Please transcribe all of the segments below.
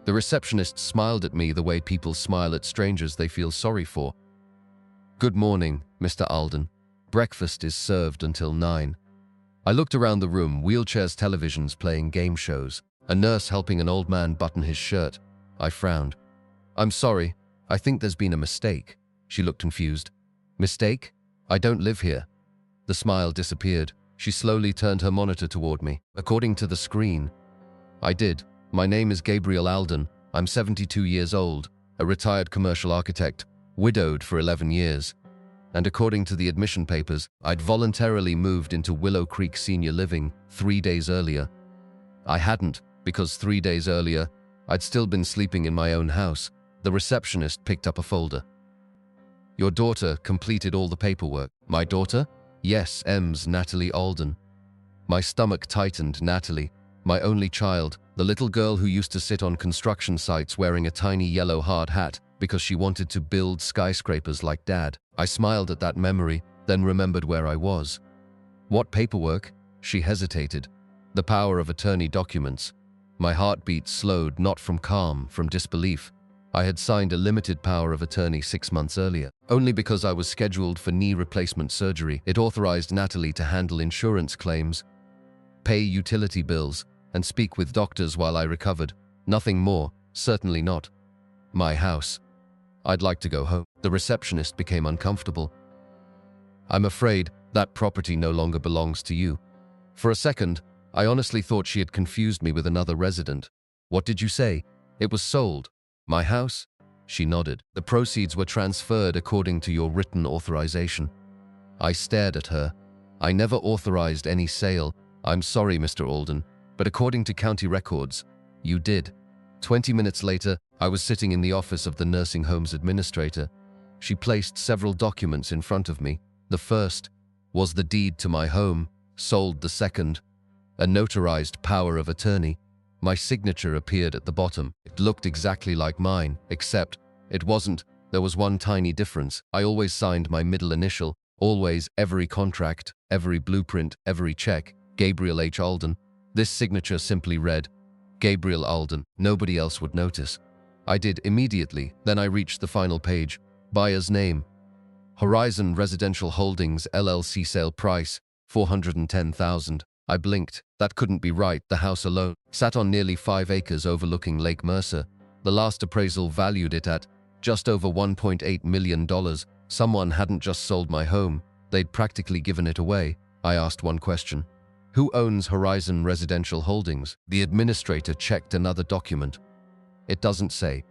The receptionist smiled at me the way people smile at strangers they feel sorry for. "Good morning, Mr. Alden. Breakfast is served until 9. I looked around the room, wheelchairs, televisions playing game shows, a nurse helping an old man button his shirt. I frowned. "I'm sorry, I think there's been a mistake." She looked confused. "Mistake? I don't live here." The smile disappeared. She slowly turned her monitor toward me. "According to the screen." I did. "My name is Gabriel Alden. I'm 72 years old, a retired commercial architect, widowed for 11 years. And according to the admission papers, I'd voluntarily moved into Willow Creek Senior Living 3 days earlier. I hadn't, because 3 days earlier, I'd still been sleeping in my own house." The receptionist picked up a folder. "Your daughter completed all the paperwork." "My daughter?" "Yes, M's Natalie Alden." My stomach tightened. Natalie, my only child, the little girl who used to sit on construction sites wearing a tiny yellow hard hat because she wanted to build skyscrapers like Dad. I smiled at that memory, then remembered where I was. "What paperwork?" She hesitated. "The power of attorney documents." My heartbeat slowed, not from calm, from disbelief. I had signed a limited power of attorney 6 months earlier, only because I was scheduled for knee replacement surgery. It authorized Natalie to handle insurance claims, pay utility bills, and speak with doctors while I recovered. Nothing more, certainly not. My house. I'd like to go home. The receptionist became uncomfortable. "I'm afraid that property no longer belongs to you." For a second, I honestly thought she had confused me with another resident. "What did you say?" "It was sold." "My house?" She nodded. "The proceeds were transferred according to your written authorization." I stared at her. "I never authorized any sale." "I'm sorry, Mr. Alden, but according to county records, you did." 20 minutes later, I was sitting in the office of the nursing home's administrator. She placed several documents in front of me. The first was the deed to my home, sold. The second, a notarized power of attorney. My signature appeared at the bottom. It looked exactly like mine, except it wasn't. There was one tiny difference. I always signed my middle initial. Always, every contract, every blueprint, every check. Gabriel H. Alden. This signature simply read, Gabriel Alden. Nobody else would notice. I did immediately. Then I reached the final page. Buyer's name. Horizon Residential Holdings LLC. Sale price, $410,000. I blinked. That couldn't be right. The house alone sat on nearly 5 acres overlooking Lake Mercer. The last appraisal valued it at just over $1.8 million. Someone hadn't just sold my home. They'd practically given it away. I asked one question. "Who owns Horizon Residential Holdings?" The administrator checked another document. "It doesn't say.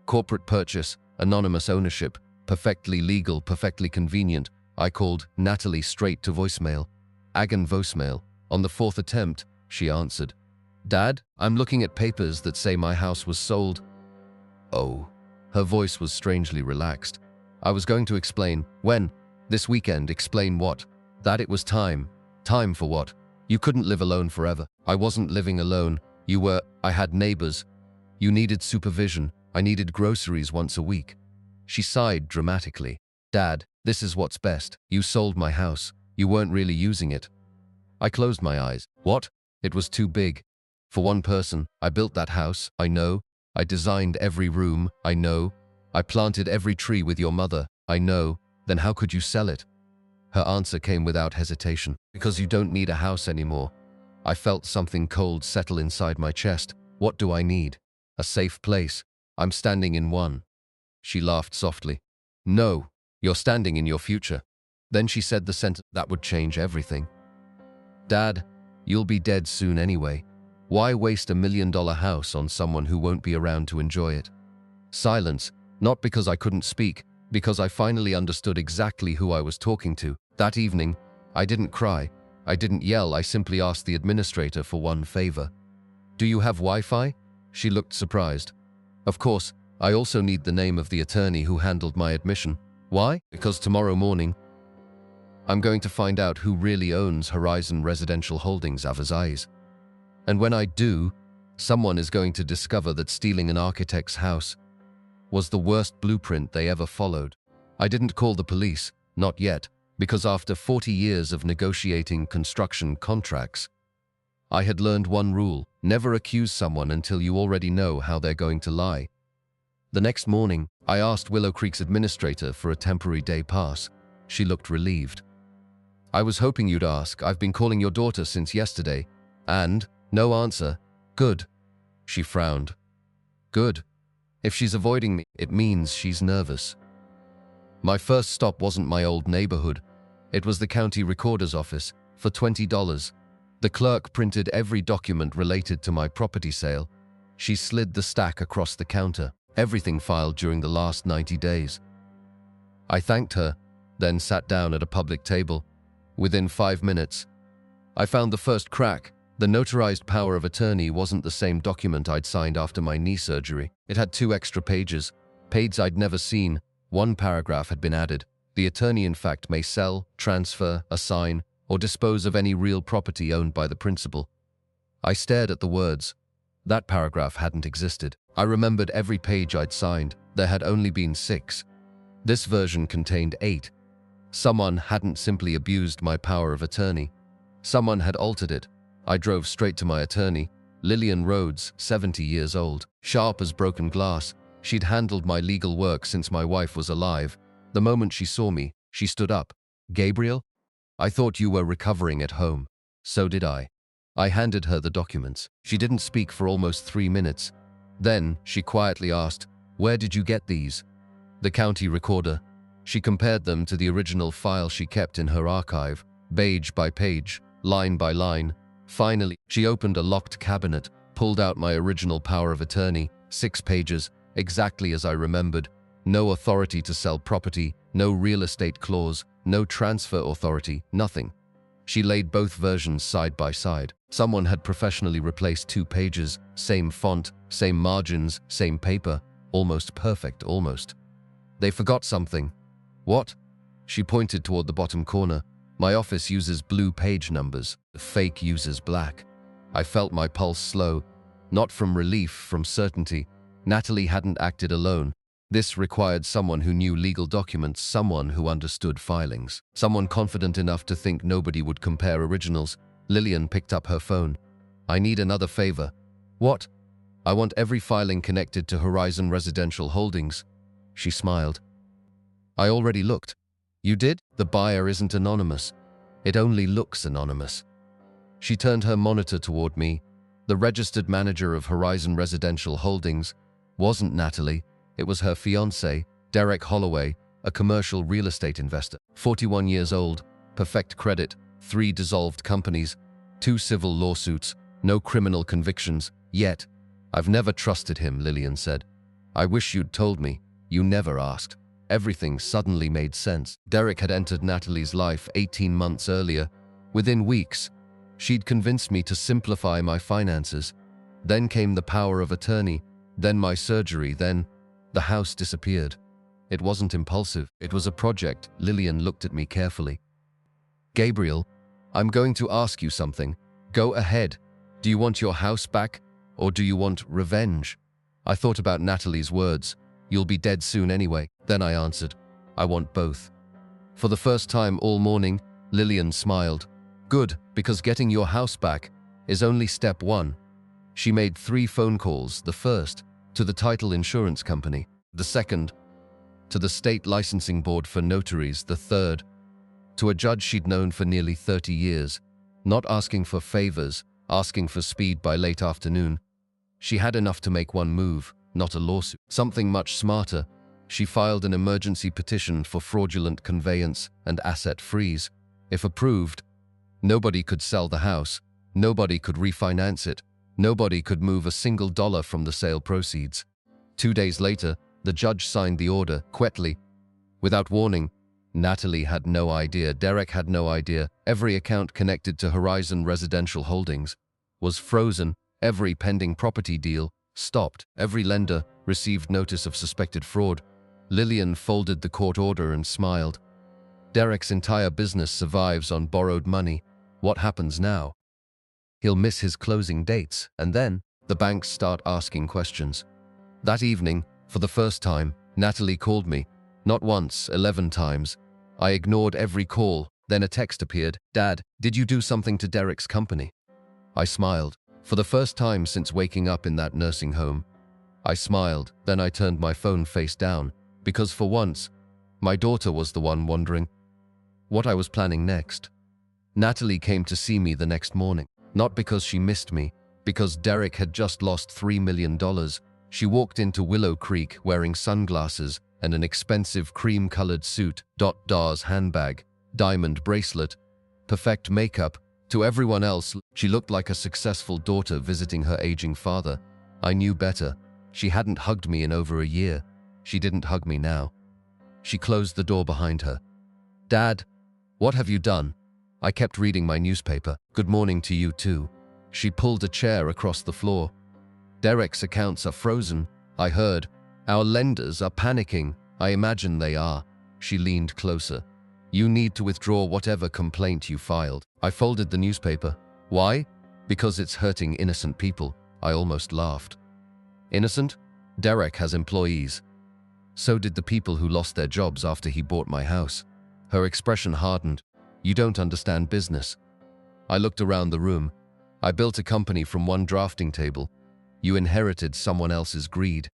Corporate purchase, anonymous ownership, perfectly legal, perfectly convenient." I called Natalie straight to voicemail. Agan voicemail. On the 4th attempt, she answered. "Dad, I'm looking at papers that say my house was sold." "Oh." Her voice was strangely relaxed. I was going to explain. "When?" "This weekend." "Explain what?" "That it was time." "Time for what?" "You couldn't live alone forever." "I wasn't living alone. You were." "I had neighbors." "You needed supervision." "I needed groceries once a week." She sighed dramatically. "Dad, this is what's best. You sold my house. You weren't really using it." I closed my eyes. "What?" "It was too big. For one person. I built that house. I know. I designed every room. I know. I planted every tree with your mother. I know. Then how could you sell it?" Her answer came without hesitation. "Because you don't need a house anymore." I felt something cold settle inside my chest. What do I need? A safe place. I'm standing in one. She laughed softly. "No, you're standing in your future." Then she said the sentence that would change everything. "Dad, you'll be dead soon anyway. Why waste $1 million house on someone who won't be around to enjoy it?" Silence, not because I couldn't speak, because I finally understood exactly who I was talking to. That evening, I didn't cry. I didn't yell. I simply asked the administrator for one favor. "Do you have Wi-Fi?" She looked surprised. "Of course, I also need the name of the attorney who handled my admission." "Why?" "Because tomorrow morning, I'm going to find out who really owns Horizon Residential Holdings Avazais. And when I do, someone is going to discover that stealing an architect's house was the worst blueprint they ever followed." I didn't call the police, not yet, because after 40 years of negotiating construction contracts, I had learned one rule: never accuse someone until you already know how they're going to lie. The next morning, I asked Willow Creek's administrator for a temporary day pass. She looked relieved. I was hoping you'd ask. I've been calling your daughter since yesterday. And no answer. Good. She frowned. Good. If she's avoiding me, it means she's nervous. My first stop wasn't my old neighborhood. It was the county recorder's office for $20. The clerk printed every document related to my property sale. She slid the stack across the counter, everything filed during the last 90 days. I thanked her, then sat down at a public table. Within 5 minutes, I found the first crack. The notarized power of attorney wasn't the same document I'd signed after my knee surgery. It had 2 extra pages I'd never seen. One paragraph had been added. The attorney in fact may sell, transfer, assign, or dispose of any real property owned by the principal. I stared at the words. That paragraph hadn't existed. I remembered every page I'd signed. There had only been 6. This version contained 8. Someone hadn't simply abused my power of attorney. Someone had altered it. I drove straight to my attorney, Lillian Rhodes, 70 years old, sharp as broken glass. She'd handled my legal work since my wife was alive. The moment she saw me, she stood up. Gabriel? I thought you were recovering at home. So did I. I handed her the documents. She didn't speak for almost 3 minutes. Then, she quietly asked, "Where did you get these?" The county recorder. She compared them to the original file she kept in her archive, page by page, line by line. Finally, she opened a locked cabinet, pulled out my original power of attorney, 6 pages, exactly as I remembered. No authority to sell property, no real estate clause, no transfer authority, nothing. She laid both versions side by side. Someone had professionally replaced 2 pages, same font, same margins, same paper, almost perfect, almost. They forgot something. What? She pointed toward the bottom corner. My office uses blue page numbers, the fake uses black. I felt my pulse slow, not from relief, from certainty. Natalie hadn't acted alone. This required someone who knew legal documents, someone who understood filings, someone confident enough to think nobody would compare originals. Lillian picked up her phone. I need another favor. What? I want every filing connected to Horizon Residential Holdings. She smiled. I already looked. You did? The buyer isn't anonymous. It only looks anonymous. She turned her monitor toward me. The registered manager of Horizon Residential Holdings wasn't Natalie. It was her fiancé, Derek Holloway, a commercial real estate investor. 41 years old, perfect credit, 3 dissolved companies, 2 civil lawsuits, no criminal convictions, yet. I've never trusted him, Lillian said. I wish you'd told me. You never asked. Everything suddenly made sense. Derek had entered Natalie's life 18 months earlier. Within weeks, she'd convinced me to simplify my finances. Then came the power of attorney, then my surgery, then the house disappeared. It wasn't impulsive, it was a project. Lillian looked at me carefully. Gabriel, I'm going to ask you something. Go ahead. Do you want your house back, or do you want revenge? I thought about Natalie's words. You'll be dead soon anyway. Then I answered, I want both. For the first time all morning, Lillian smiled. Good, because getting your house back is only step 1. She made 3 phone calls. The first, to the title insurance company. The second, to the state licensing board for notaries. The third, to a judge she'd known for nearly 30 years. Not asking for favors, asking for speed by late afternoon. She had enough to make one move, not a lawsuit. Something much smarter. She filed an emergency petition for fraudulent conveyance and asset freeze. If approved, nobody could sell the house, nobody could refinance it, nobody could move a single dollar from the sale proceeds. 2 days later, the judge signed the order, quietly. Without warning, Natalie had no idea, Derek had no idea. Every account connected to Horizon Residential Holdings was frozen. Every pending property deal stopped. Every lender received notice of suspected fraud. Lillian folded the court order and smiled. Derek's entire business survives on borrowed money. What happens now? He'll miss his closing dates, and then the banks start asking questions. That evening, for the first time, Natalie called me. Not once, 11 times. I ignored every call. Then a text appeared. Dad, did you do something to Derek's company? I smiled. For the first time since waking up in that nursing home, I smiled, then I turned my phone face down, because for once, my daughter was the one wondering what I was planning next. Natalie came to see me the next morning, not because she missed me, because Derek had just lost $3 million. She walked into Willow Creek wearing sunglasses and an expensive cream-colored suit, Dar's handbag, diamond bracelet, perfect makeup. To everyone else, she looked like a successful daughter visiting her aging father. I knew better. She hadn't hugged me in over a year. She didn't hug me now. She closed the door behind her. "Dad, what have you done?" I kept reading my newspaper. "Good morning to you too." She pulled a chair across the floor. "Derek's accounts are frozen, I heard. Our lenders are panicking. I imagine they are." She leaned closer. "You need to withdraw whatever complaint you filed." I folded the newspaper. "Why?" "Because it's hurting innocent people." I almost laughed. "Innocent? Derek has employees. So did the people who lost their jobs after he bought my house." Her expression hardened. "You don't understand business." I looked around the room. "I built a company from one drafting table. You inherited someone else's greed."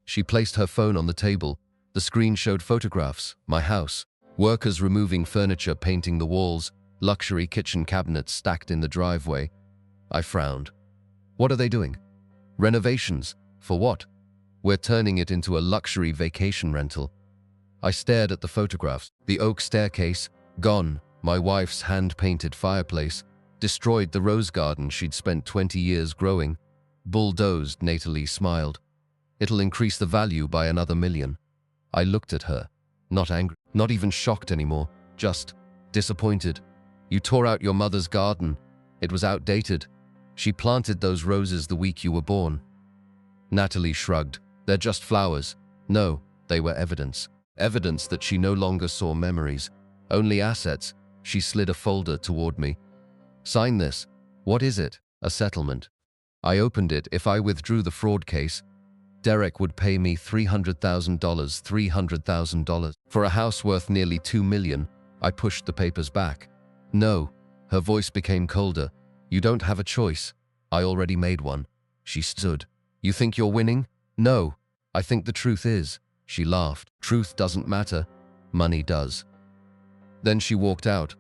She placed her phone on the table. The screen showed photographs, my house, workers removing furniture, painting the walls, luxury kitchen cabinets stacked in the driveway. I frowned. "What are they doing?" "Renovations. For what?" "We're turning it into a luxury vacation rental." I stared at the photographs. The oak staircase, gone. My wife's hand-painted fireplace, destroyed. The rose garden she'd spent 20 years growing. Bulldozed. Natalie smiled. "It'll increase the value by another $1 million." I looked at her. Not angry, not even shocked anymore, just disappointed. "You tore out your mother's garden. It was outdated. She planted those roses the week you were born." Natalie shrugged. "They're just flowers." No, they were evidence. Evidence that she no longer saw memories, only assets. She slid a folder toward me. "Sign this." "What is it?" "A settlement." I opened it. "If I withdrew the fraud case, Derek would pay me $300,000. $300,000 for a house worth nearly $2 million. I pushed the papers back. "No." Her voice became colder. "You don't have a choice. I already made one." She stood. "You think you're winning?" "No. I think the truth is." She laughed. "Truth doesn't matter. Money does." Then she walked out.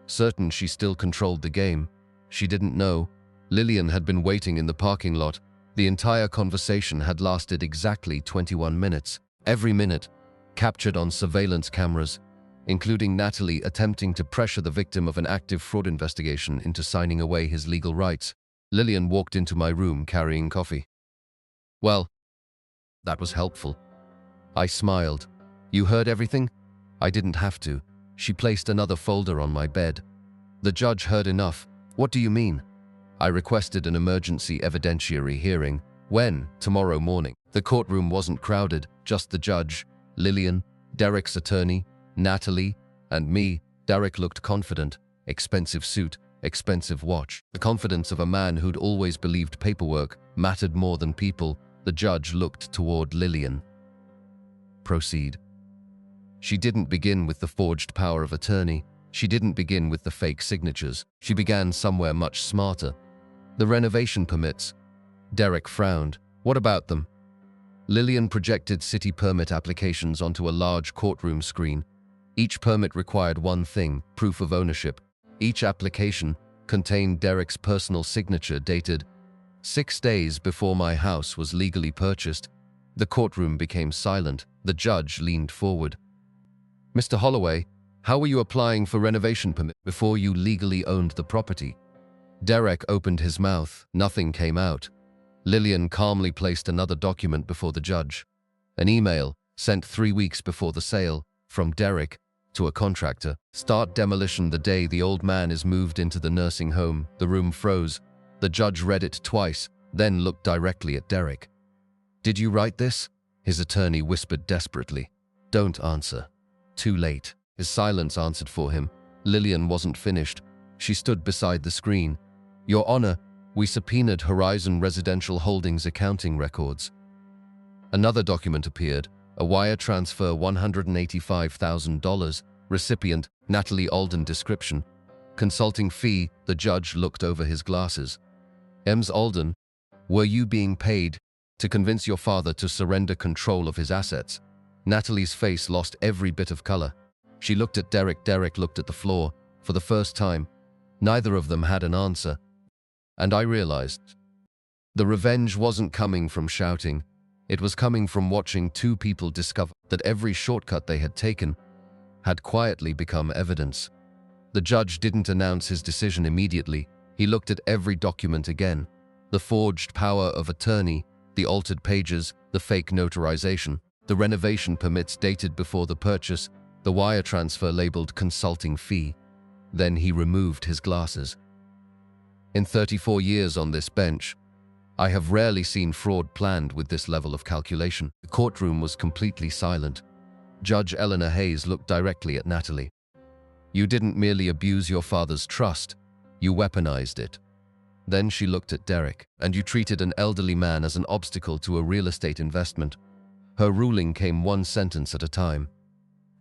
Certain she still controlled the game. She didn't know. Lillian had been waiting in the parking lot. The entire conversation had lasted exactly 21 minutes. Every minute, captured on surveillance cameras, including Natalie attempting to pressure the victim of an active fraud investigation into signing away his legal rights. Lillian walked into my room carrying coffee. "Well, that was helpful." I smiled. "You heard everything?" I didn't have to. She placed another folder on my bed. "The judge heard enough." "What do you mean?" "I requested an emergency evidentiary hearing." "When?" "Tomorrow morning." The courtroom wasn't crowded, just the judge, Lillian, Derek's attorney, Natalie, and me. Derek looked confident. Expensive suit, expensive watch. The confidence of a man who'd always believed paperwork mattered more than people. The judge looked toward Lillian. "Proceed." She didn't begin with the forged power of attorney. She didn't begin with the fake signatures. She began somewhere much smarter. "The renovation permits." Derek frowned. "What about them?" Lillian projected city permit applications onto a large courtroom screen. Each permit required one thing: proof of ownership. Each application contained Derek's personal signature, dated 6 days before my house was legally purchased. The courtroom became silent. The judge leaned forward. "Mr. Holloway, how were you applying for renovation permit before you legally owned the property?" Derek opened his mouth. Nothing came out. Lillian calmly placed another document before the judge. An email, sent 3 weeks before the sale, from Derek to a contractor. "Start demolition the day the old man is moved into the nursing home." The room froze. The judge read it twice, then looked directly at Derek. "Did you write this?" His attorney whispered desperately. "Don't answer." Too late. His silence answered for him. Lillian wasn't finished. She stood beside the screen. "Your Honor, we subpoenaed Horizon Residential Holdings accounting records." Another document appeared. A wire transfer, $185,000. Recipient, Natalie Alden. Description: Consulting fee, the judge looked over his glasses. Ms. Alden, were you being paid to convince your father to surrender control of his assets? Natalie's face lost every bit of color. She looked at Derek. Derek looked at the floor. For the first time, neither of them had an answer. And I realized the revenge wasn't coming from shouting. It was coming from watching two people discover that every shortcut they had taken had quietly become evidence. The judge didn't announce his decision immediately. He looked at every document again. The forged power of attorney, the altered pages, the fake notarization, the renovation permits dated before the purchase, the wire transfer labeled consulting fee. Then he removed his glasses. In 34 years on this bench, I have rarely seen fraud planned with this level of calculation. The courtroom was completely silent. Judge Eleanor Hayes looked directly at Natalie. You didn't merely abuse your father's trust, you weaponized it. Then she looked at Derek. And you treated an elderly man as an obstacle to a real estate investment. Her ruling came one sentence at a time.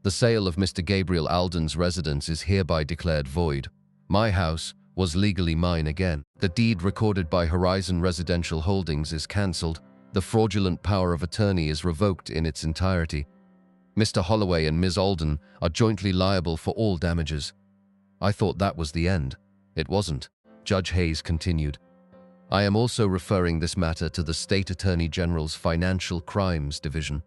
The sale of Mr. Gabriel Alden's residence is hereby declared void. My house was legally mine again. The deed recorded by Horizon Residential Holdings is cancelled. The fraudulent power of attorney is revoked in its entirety. Mr. Holloway and Ms. Alden are jointly liable for all damages. I thought that was the end. It wasn't. Judge Hayes continued. I am also referring this matter to the State Attorney General's Financial Crimes Division.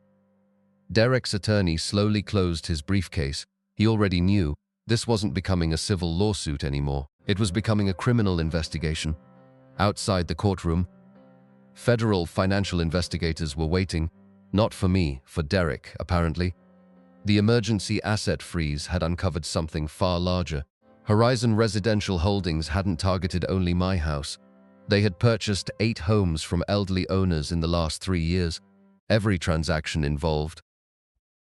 Derek's attorney slowly closed his briefcase. He already knew this wasn't becoming a civil lawsuit anymore. It was becoming a criminal investigation. Outside the courtroom, federal financial investigators were waiting, not for me, for Derek, apparently. The emergency asset freeze had uncovered something far larger. Horizon Residential Holdings hadn't targeted only my house. They had purchased 8 homes from elderly owners in the last 3 years. Every transaction involved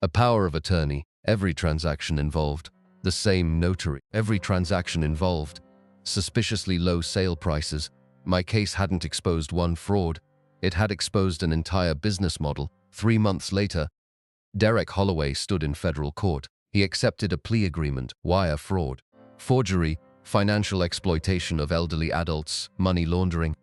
a power of attorney. Every transaction involved the same notary. Every transaction involved suspiciously low sale prices. My case hadn't exposed one fraud. It had exposed an entire business model. 3 months later, Derek Holloway stood in federal court. He accepted a plea agreement, wire fraud, forgery, financial exploitation of elderly adults, money laundering.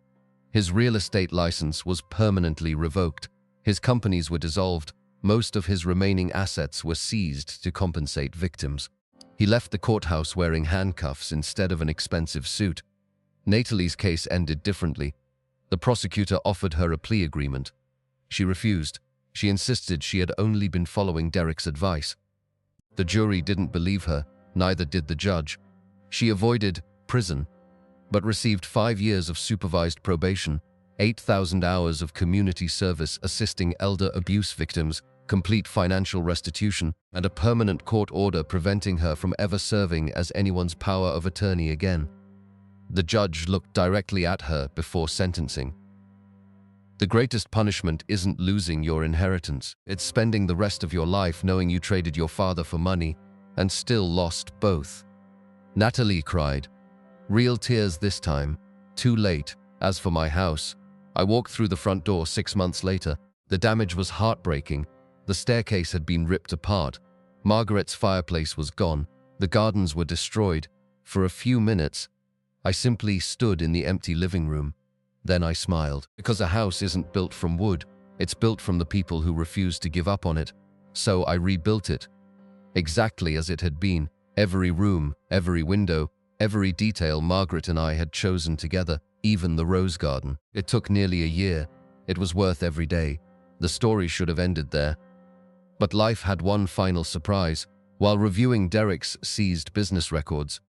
His real estate license was permanently revoked. His companies were dissolved. Most of his remaining assets were seized to compensate victims. He left the courthouse wearing handcuffs instead of an expensive suit. Natalie's case ended differently. The prosecutor offered her a plea agreement. She refused. She insisted she had only been following Derek's advice. The jury didn't believe her, neither did the judge. She avoided prison, but received 5 years of supervised probation, 8,000 hours of community service assisting elder abuse victims, complete financial restitution, and a permanent court order preventing her from ever serving as anyone's power of attorney again. The judge looked directly at her before sentencing. The greatest punishment isn't losing your inheritance. It's spending the rest of your life knowing you traded your father for money and still lost both. Natalie cried. Real tears this time. Too late. As for my house, I walked through the front door 6 months later. The damage was heartbreaking. The staircase had been ripped apart. Margaret's fireplace was gone. The gardens were destroyed. For a few minutes, I simply stood in the empty living room. Then I smiled. Because a house isn't built from wood. It's built from the people who refused to give up on it. So I rebuilt it. Exactly as it had been. Every room, every window, every detail Margaret and I had chosen together, even the rose garden. It took nearly a year. It was worth every day. The story should have ended there. But life had one final surprise. While reviewing Derek's seized business records,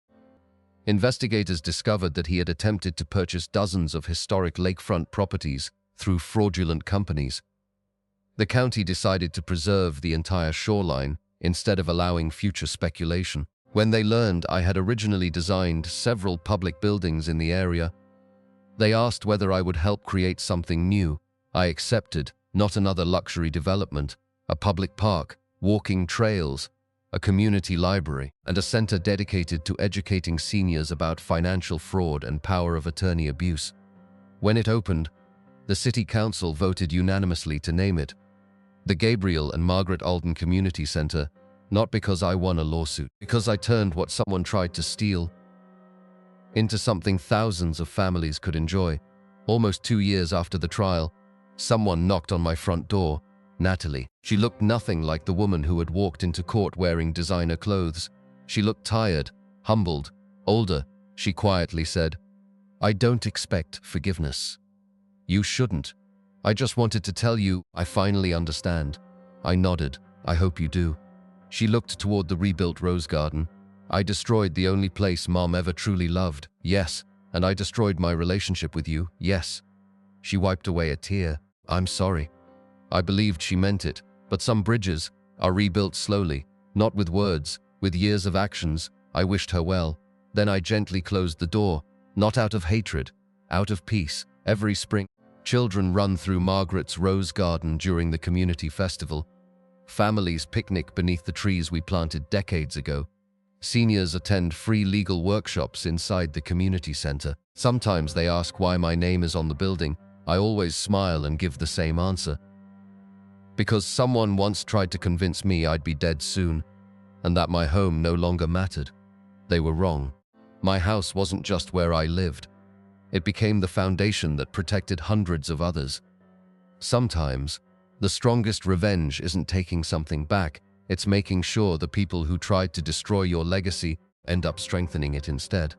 investigators discovered that he had attempted to purchase dozens of historic lakefront properties through fraudulent companies. The county decided to preserve the entire shoreline instead of allowing future speculation. When they learned I had originally designed several public buildings in the area, they asked whether I would help create something new. I accepted. Not another luxury development, a public park, walking trails, a community library, and a center dedicated to educating seniors about financial fraud and power of attorney abuse. When it opened, the City Council voted unanimously to name it the Gabriel and Margaret Alden Community Center, not because I won a lawsuit, because I turned what someone tried to steal into something thousands of families could enjoy. Almost 2 years after the trial, someone knocked on my front door. Natalie. She looked nothing like the woman who had walked into court wearing designer clothes. She looked tired, humbled, older. She quietly said, "I don't expect forgiveness." "You shouldn't. I just wanted to tell you, I finally understand." I nodded. "I hope you do." She looked toward the rebuilt rose garden. "I destroyed the only place Mom ever truly loved, yes, and I destroyed my relationship with you, yes." She wiped away a tear. "I'm sorry." I believed she meant it, but some bridges are rebuilt slowly, not with words, with years of actions. I wished her well. Then I gently closed the door, not out of hatred, out of peace. Every spring, children run through Margaret's rose garden during the community festival. Families picnic beneath the trees we planted decades ago. Seniors attend free legal workshops inside the community center. Sometimes they ask why my name is on the building. I always smile and give the same answer. Because someone once tried to convince me I'd be dead soon, and that my home no longer mattered. They were wrong. My house wasn't just where I lived. It became the foundation that protected hundreds of others. Sometimes, the strongest revenge isn't taking something back, it's making sure the people who tried to destroy your legacy end up strengthening it instead.